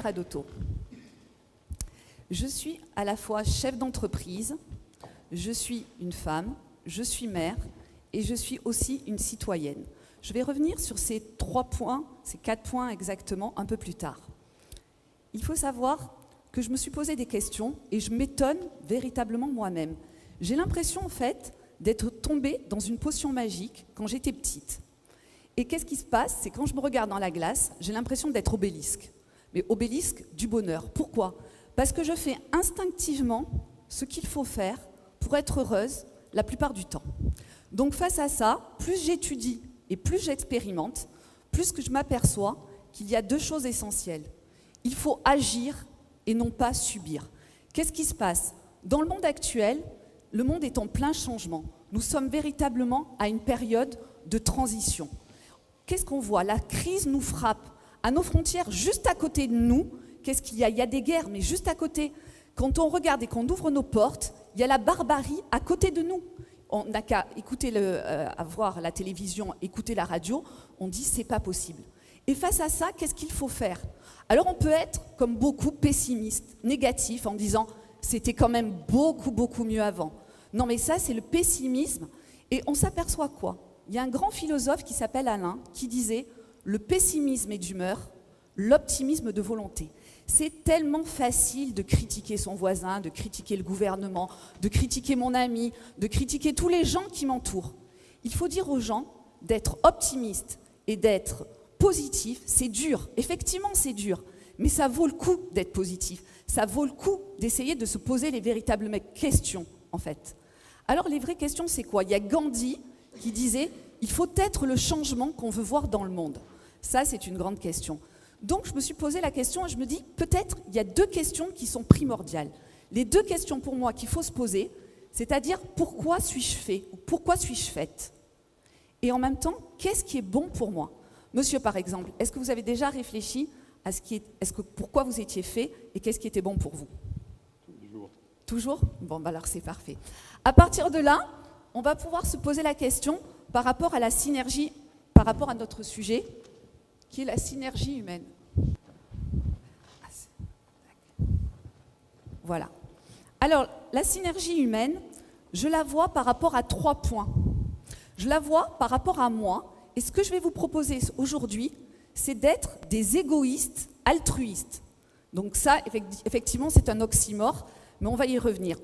Adotto. Je suis à la fois chef d'entreprise, je suis une femme, je suis mère et je suis aussi une citoyenne. Je vais revenir sur ces 3 points, ces 4 points exactement, un peu plus tard. Il faut savoir que je me suis posé des questions et je m'étonne véritablement moi-même. J'ai l'impression en fait d'être tombée dans une potion magique quand j'étais petite. Et qu'est-ce qui se passe? C'est quand je me regarde dans la glace, j'ai l'impression d'être Obélisque. Mais Obélisque du bonheur. Pourquoi? Parce que je fais instinctivement ce qu'il faut faire pour être heureuse la plupart du temps. Donc face à ça, plus j'étudie et plus j'expérimente, plus que je m'aperçois qu'il y a 2 choses essentielles. Il faut agir et non pas subir. Qu'est-ce qui se passe? Dans le monde actuel, le monde est en plein changement. Nous sommes véritablement à une période de transition. Qu'est-ce qu'on voit? La crise nous frappe à nos frontières, juste à côté de nous. Qu'est-ce qu'il y a? Il y a des guerres, mais juste à côté. Quand on regarde et qu'on ouvre nos portes, il y a la barbarie à côté de nous. On n'a qu'à écouter voir la télévision, écouter la radio, on dit c'est pas possible. Et face à ça, qu'est-ce qu'il faut faire? Alors on peut être, comme beaucoup, pessimiste, négatif, en disant c'était quand même beaucoup mieux avant. Non mais ça c'est le pessimisme. Et on s'aperçoit quoi? Il y a un grand philosophe qui s'appelle Alain qui disait le pessimisme est d'humeur, l'optimisme de volonté. C'est tellement facile de critiquer son voisin, de critiquer le gouvernement, de critiquer mon ami, de critiquer tous les gens qui m'entourent. Il faut dire aux gens d'être optimistes et d'être positif. C'est dur, effectivement c'est dur, mais ça vaut le coup d'être positif. Ça vaut le coup d'essayer de se poser les véritables questions, en fait. Alors les vraies questions, c'est quoi? Il y a Gandhi qui disait « il faut être le changement qu'on veut voir dans le monde ». Ça, c'est une grande question. Donc, je me suis posé la question et je me dis, peut-être, il y a 2 questions qui sont primordiales. Les 2 questions pour moi qu'il faut se poser, c'est-à-dire, pourquoi suis-je fait ou pourquoi suis-je faite? Et en même temps, qu'est-ce qui est bon pour moi? Monsieur, par exemple, est-ce que vous avez déjà réfléchi à pourquoi vous étiez fait et qu'est-ce qui était bon pour vous? Toujours. Toujours? Bon, bah alors c'est parfait. À partir de là, on va pouvoir se poser la question par rapport à la synergie, par rapport à notre sujet, qui est la synergie humaine. Voilà. Alors, la synergie humaine, je la vois par rapport à 3 points. Je la vois par rapport à moi, et ce que je vais vous proposer aujourd'hui, c'est d'être des égoïstes altruistes. Donc ça, effectivement, c'est un oxymore, mais on va y revenir.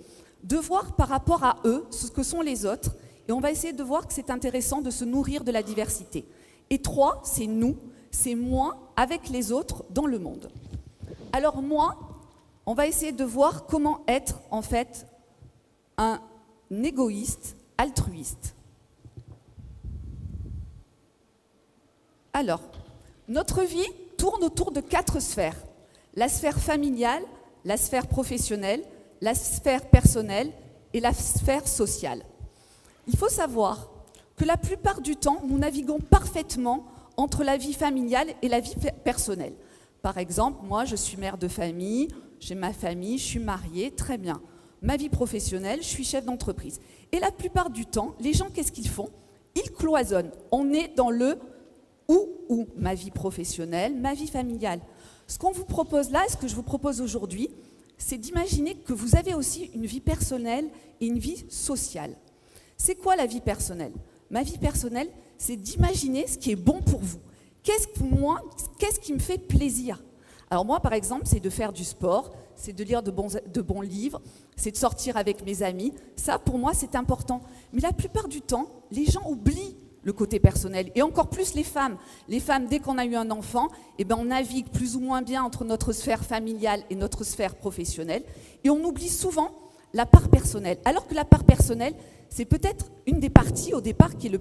De voir par rapport à eux ce que sont les autres, et on va essayer de voir que c'est intéressant de se nourrir de la diversité. Et 3, c'est nous, c'est moi avec les autres dans le monde. Alors moi, on va essayer de voir comment être en fait un égoïste altruiste. Alors, notre vie tourne autour de 4 sphères. La sphère familiale, la sphère professionnelle, la sphère personnelle et la sphère sociale. Il faut savoir que la plupart du temps, nous naviguons parfaitement entre la vie familiale et la vie personnelle. Par exemple, moi, je suis mère de famille, j'ai ma famille, je suis mariée, très bien. Ma vie professionnelle, je suis chef d'entreprise. Et la plupart du temps, les gens, qu'est-ce qu'ils font? Ils cloisonnent. On est dans le ou, ma vie professionnelle, ma vie familiale. Ce qu'on vous propose là, ce que je vous propose aujourd'hui, c'est d'imaginer que vous avez aussi une vie personnelle et une vie sociale. C'est quoi la vie personnelle? Ma vie personnelle, c'est d'imaginer ce qui est bon pour vous. Qu'est-ce qui me fait plaisir? Alors moi, par exemple, c'est de faire du sport, c'est de lire de bons livres, c'est de sortir avec mes amis. Ça, pour moi, c'est important. Mais la plupart du temps, les gens oublient le côté personnel. Et encore plus les femmes. Les femmes, dès qu'on a eu un enfant, eh ben, on navigue plus ou moins bien entre notre sphère familiale et notre sphère professionnelle. Et on oublie souvent la part personnelle. Alors que la part personnelle, c'est peut-être une des parties au départ qui est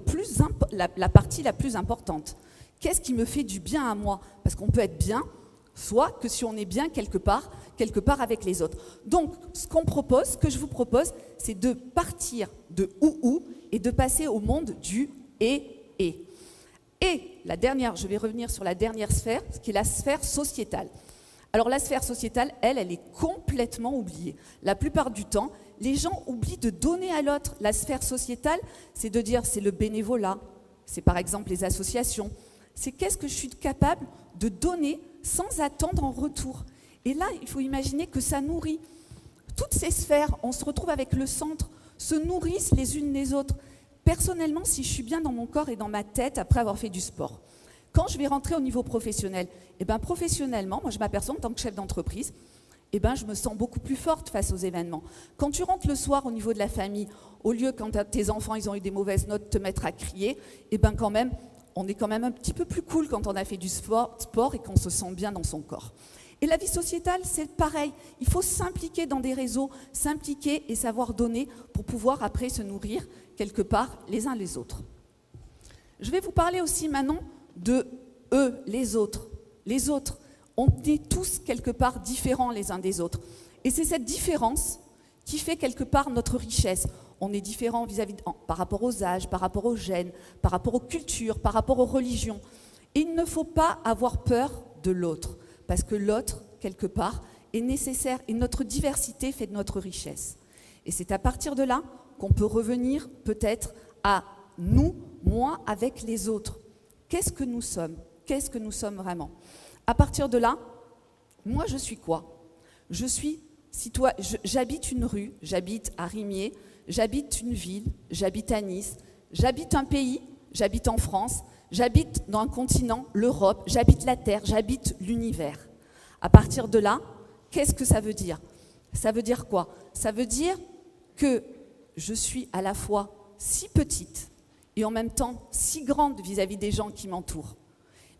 la partie la plus importante. Qu'est-ce qui me fait du bien à moi? Parce qu'on peut être bien, soit que si on est bien quelque part avec les autres. Donc, ce que je vous propose, c'est de partir de ou et de passer au monde du et. Et la dernière, je vais revenir sur la dernière sphère, qui est la sphère sociétale. Alors la sphère sociétale, elle est complètement oubliée. La plupart du temps, les gens oublient de donner à l'autre. La sphère sociétale, c'est de dire c'est le bénévolat, c'est par exemple les associations. C'est qu'est-ce que je suis capable de donner sans attendre en retour. Et là, il faut imaginer que ça nourrit toutes ces sphères. On se retrouve avec le centre, se nourrissent les unes les autres. Personnellement, si je suis bien dans mon corps et dans ma tête après avoir fait du sport, quand je vais rentrer au niveau professionnel, professionnellement, moi je m'aperçois en tant que chef d'entreprise, je me sens beaucoup plus forte face aux événements. Quand tu rentres le soir au niveau de la famille, au lieu quand tes enfants ils ont eu des mauvaises notes, te mettre à crier, quand même, on est quand même un petit peu plus cool quand on a fait du sport et qu'on se sent bien dans son corps. Et la vie sociétale, c'est pareil. Il faut s'impliquer dans des réseaux, s'impliquer et savoir donner pour pouvoir après se nourrir quelque part les uns les autres. Je vais vous parler aussi maintenant de eux, les autres. Les autres, on est tous quelque part différents les uns des autres. Et c'est cette différence qui fait quelque part notre richesse. On est différents par rapport aux âges, par rapport aux gènes, par rapport aux cultures, par rapport aux religions. Et il ne faut pas avoir peur de l'autre, parce que l'autre, quelque part, est nécessaire et notre diversité fait de notre richesse. Et c'est à partir de là qu'on peut revenir peut-être à nous, moi, avec les autres. Qu'est-ce que nous sommes? Qu'est-ce que nous sommes vraiment? À partir de là, moi, je suis quoi? Je suis j'habite une rue, j'habite à Rimier, j'habite une ville, j'habite à Nice, j'habite un pays, j'habite en France, j'habite dans un continent, l'Europe, j'habite la Terre, j'habite l'univers. À partir de là, qu'est-ce que ça veut dire? Ça veut dire quoi? Ça veut dire que je suis à la fois si petite et en même temps si grande vis-à-vis des gens qui m'entourent.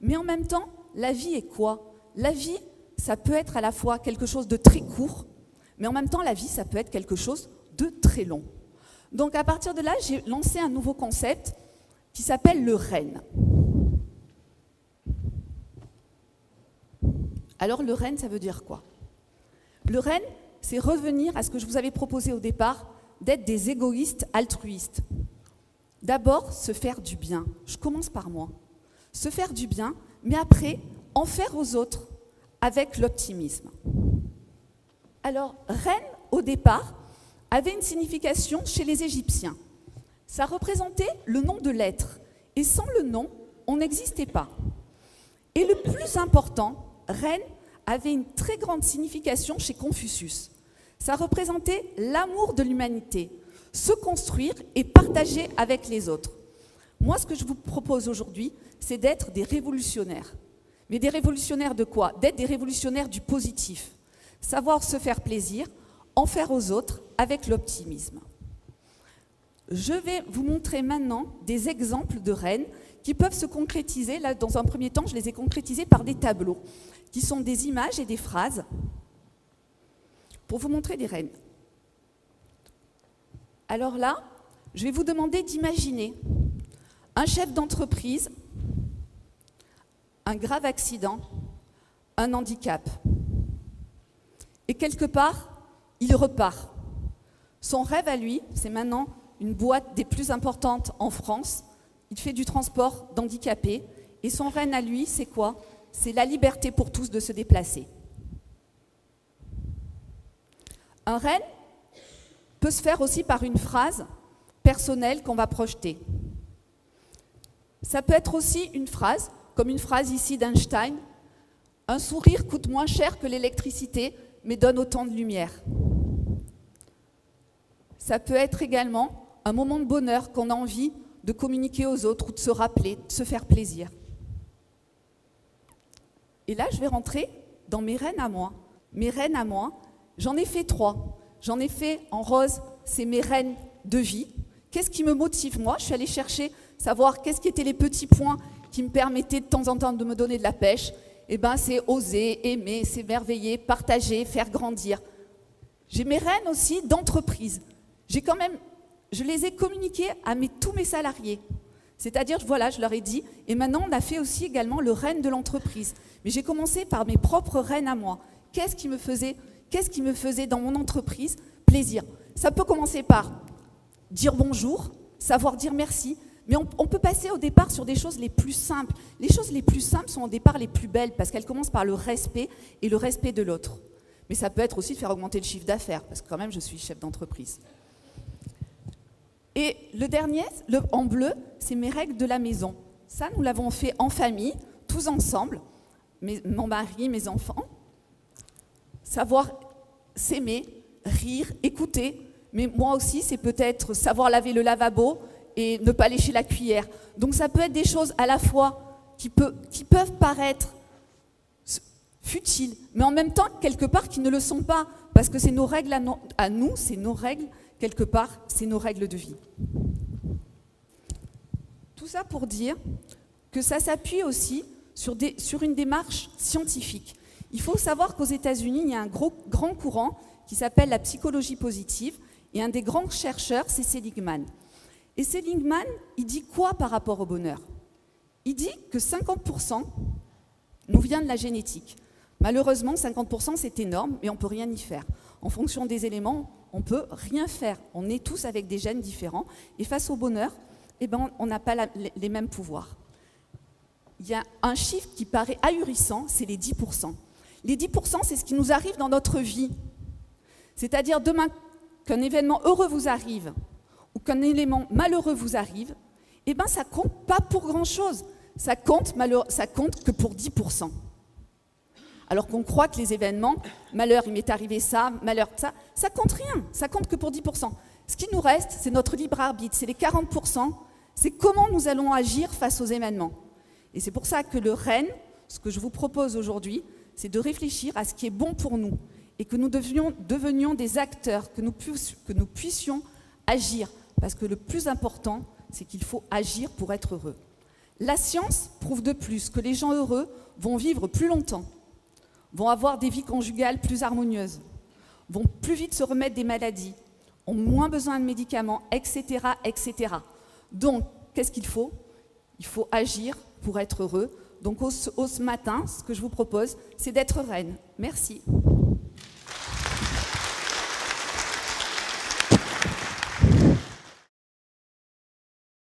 Mais en même temps, la vie est quoi? La vie, ça peut être à la fois quelque chose de très court, mais en même temps, la vie, ça peut être quelque chose de très long. Donc à partir de là, j'ai lancé un nouveau concept qui s'appelle le REN. Alors le REN, ça veut dire quoi? Le REN, c'est revenir à ce que je vous avais proposé au départ, d'être des égoïstes altruistes. D'abord, se faire du bien. Je commence par moi. Se faire du bien, mais après, en faire aux autres avec l'optimisme. Alors, REN, au départ, avait une signification chez les Égyptiens. Ça représentait le nom de l'être. Et sans le nom, on n'existait pas. Et le plus important, REN avait une très grande signification chez Confucius. Ça représentait l'amour de l'humanité, se construire et partager avec les autres. Moi, ce que je vous propose aujourd'hui, c'est d'être des révolutionnaires. Mais des révolutionnaires de quoi? D'être des révolutionnaires du positif. Savoir se faire plaisir, en faire aux autres avec l'optimisme. Je vais vous montrer maintenant des exemples de REN qui peuvent se concrétiser. Là, dans un premier temps, je les ai concrétisés par des tableaux, qui sont des images et des phrases, pour vous montrer des REN. Alors là, je vais vous demander d'imaginer un chef d'entreprise, un grave accident, un handicap. Et quelque part, il repart. Son rêve à lui, c'est maintenant une boîte des plus importantes en France. Il fait du transport d'handicapés. Et son rêve à lui, c'est quoi? C'est la liberté pour tous de se déplacer. Un rêve peut se faire aussi par une phrase personnelle qu'on va projeter. Ça peut être aussi une phrase, comme une phrase ici d'Einstein. Un sourire coûte moins cher que l'électricité, mais donne autant de lumière. Ça peut être également un moment de bonheur qu'on a envie de communiquer aux autres ou de se rappeler, de se faire plaisir. Et là, je vais rentrer dans mes rênes à moi. Mes rênes à moi, j'en ai fait 3. J'en ai fait en rose, c'est mes rênes de vie. Qu'est-ce qui me motive moi? Je suis allée chercher, savoir qu'est-ce qui étaient les petits points qui me permettaient de temps en temps de me donner de la pêche. Eh bien, c'est oser, aimer, s'émerveiller, partager, faire grandir. J'ai mes rênes aussi d'entreprise. Je les ai communiquées à tous mes salariés. C'est-à-dire, voilà, je leur ai dit, et maintenant on a fait aussi également le rêne de l'entreprise. Mais j'ai commencé par mes propres rênes à moi. Qu'est-ce qui me faisait dans mon entreprise plaisir? Ça peut commencer par dire bonjour, savoir dire merci, mais on peut passer au départ sur des choses les plus simples. Les choses les plus simples sont au départ les plus belles parce qu'elles commencent par le respect et le respect de l'autre. Mais ça peut être aussi de faire augmenter le chiffre d'affaires parce que quand même je suis chef d'entreprise. Et le dernier, en bleu, c'est mes règles de la maison. Ça, nous l'avons fait en famille, tous ensemble, mon mari, mes enfants. savoir s'aimer, rire, écouter. Mais moi aussi, c'est peut-être savoir laver le lavabo et ne pas lécher la cuillère. Donc ça peut être des choses à la fois qui peuvent paraître futiles, mais en même temps, quelque part, qui ne le sont pas, parce que c'est nos règles à nous, c'est nos règles, quelque part, c'est nos règles de vie. Tout ça pour dire que ça s'appuie aussi sur une démarche scientifique. Il faut savoir qu'aux États-Unis, il y a un grand courant qui s'appelle la psychologie positive, et un des grands chercheurs, c'est Seligman. Et Seligman, il dit quoi par rapport au bonheur? Il dit que 50% nous vient de la génétique. Malheureusement, 50%, c'est énorme, mais on ne peut rien y faire. En fonction des éléments, on ne peut rien faire. On est tous avec des gènes différents. Et face au bonheur, eh ben, on n'a pas les mêmes pouvoirs. Il y a un chiffre qui paraît ahurissant, c'est les 10%. Les 10%, c'est ce qui nous arrive dans notre vie. C'est-à-dire demain, qu'un événement heureux vous arrive ou qu'un élément malheureux vous arrive, eh ben, ça ne compte pas pour grand-chose. Ça compte que pour 10%. Alors qu'on croit que les événements, malheur, il m'est arrivé ça, malheur, ça compte rien, ça compte que pour 10%. Ce qui nous reste, c'est notre libre arbitre, c'est les 40%, c'est comment nous allons agir face aux événements. Et c'est pour ça que le REN, ce que je vous propose aujourd'hui, c'est de réfléchir à ce qui est bon pour nous et que nous devenions des acteurs, que nous puissions agir. Parce que le plus important, c'est qu'il faut agir pour être heureux. La science prouve de plus que les gens heureux vont vivre plus longtemps, vont avoir des vies conjugales plus harmonieuses, vont plus vite se remettre des maladies, ont moins besoin de médicaments, etc., etc. Donc, qu'est-ce qu'il faut? Il faut agir pour être heureux. Donc, ce matin, ce que je vous propose, c'est d'être reine. Merci.